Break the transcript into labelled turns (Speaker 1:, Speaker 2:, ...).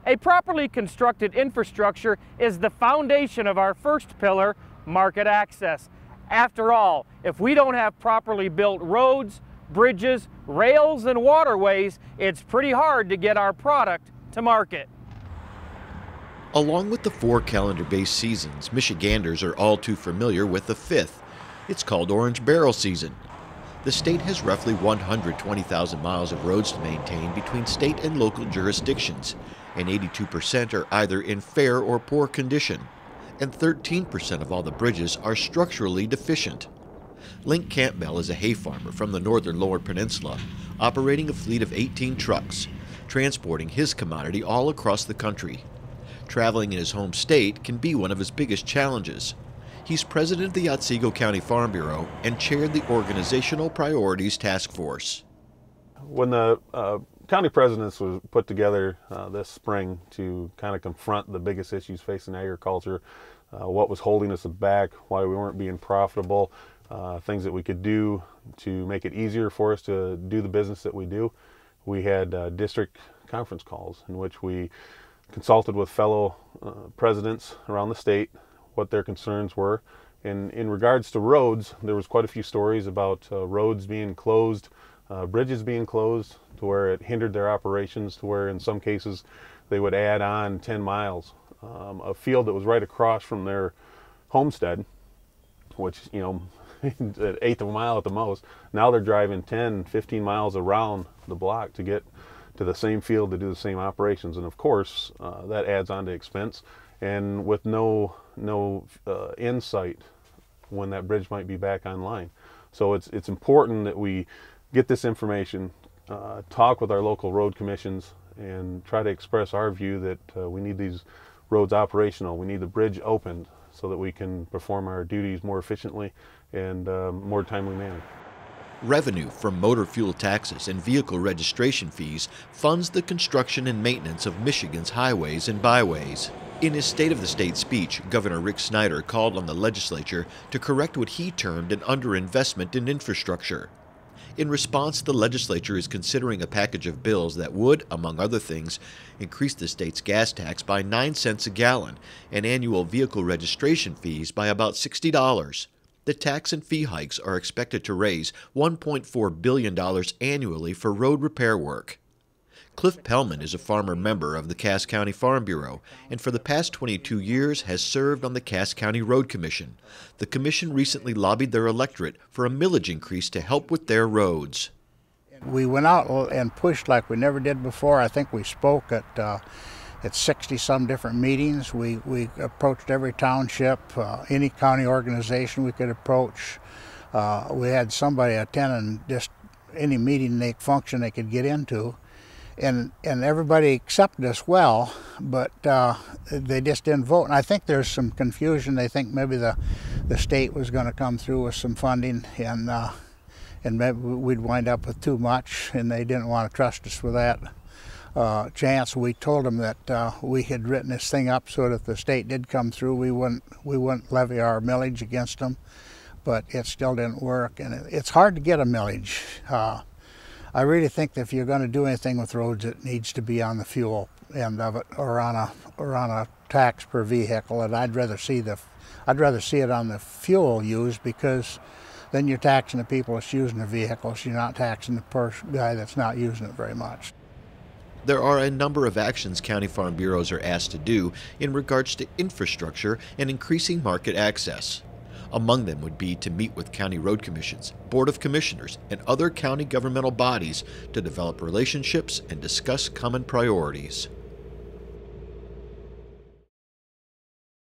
Speaker 1: A properly constructed infrastructure is the foundation of our first pillar, market access. After all, if we don't have properly built roads, bridges, rails, and waterways, it's pretty hard to get our product to market.
Speaker 2: Along with the 4 calendar-based seasons, Michiganders are all too familiar with the 5th. It's called Orange Barrel season. The state has roughly 120,000 miles of roads to maintain between state and local jurisdictions, and 82% are either in fair or poor condition, and 13% of all the bridges are structurally deficient. Linc Campbell is a hay farmer from the northern Lower Peninsula, operating a fleet of 18 trucks, transporting his commodity all across the country. Traveling in his home state can be one of his biggest challenges. He's president of the Otsego County Farm Bureau and chaired the Organizational Priorities Task Force.
Speaker 3: When the county presidents was put together this spring to kind of confront the biggest issues facing agriculture, what was holding us back, why we weren't being profitable, things that we could do to make it easier for us to do the business that we do. We had district conference calls in which we consulted with fellow presidents around the state what their concerns were. And in regards to roads, there was quite a few stories about roads being closed, bridges being closed to where it hindered their operations, to where in some cases they would add on 10 miles. A field that was right across from their homestead, which, you know, an eighth of a mile at the most, now they're driving 10, 15 miles around the block to get to the same field to do the same operations. And of course, that adds on to expense, and with no insight when that bridge might be back online. So it's important that we get this information, talk with our local road commissions, and try to express our view that we need these roads operational. We need the bridge opened so that we can perform our duties more efficiently and more timely manner.
Speaker 2: Revenue from motor fuel taxes and vehicle registration fees funds the construction and maintenance of Michigan's highways and byways. In his State of the State speech, Governor Rick Snyder called on the legislature to correct what he termed an underinvestment in infrastructure. In response, the legislature is considering a package of bills that would, among other things, increase the state's gas tax by 9 cents a gallon and annual vehicle registration fees by about $60. The tax and fee hikes are expected to raise $1.4 billion annually for road repair work. Cliff Pellman is a farmer member of the Cass County Farm Bureau and for the past 22 years has served on the Cass County Road Commission. The commission recently lobbied their electorate for a millage increase to help with their roads.
Speaker 4: We went out and pushed like we never did before. I think we spoke at 60-some different meetings. We approached every township, any county organization we could approach. We had somebody attending just any meeting, function they could get into. And everybody accepted us well, but they just didn't vote. And I think there's some confusion. They think maybe the state was going to come through with some funding, and maybe we'd wind up with too much, and they didn't want to trust us with that chance. We told them that we had written this thing up so that if the state did come through, we wouldn't levy our millage against them, but it still didn't work. And it's hard to get a millage. I really think that if you're going to do anything with roads, it needs to be on the fuel end of it, or on a tax per vehicle. And I'd rather see it on the fuel used, because then you're taxing the people that's using the vehicles. You're not taxing the guy that's not using it very much.
Speaker 2: There are a number of actions county farm bureaus are asked to do in regards to infrastructure and increasing market access. Among them would be to meet with county road commissions, board of commissioners, and other county governmental bodies to develop relationships and discuss common priorities.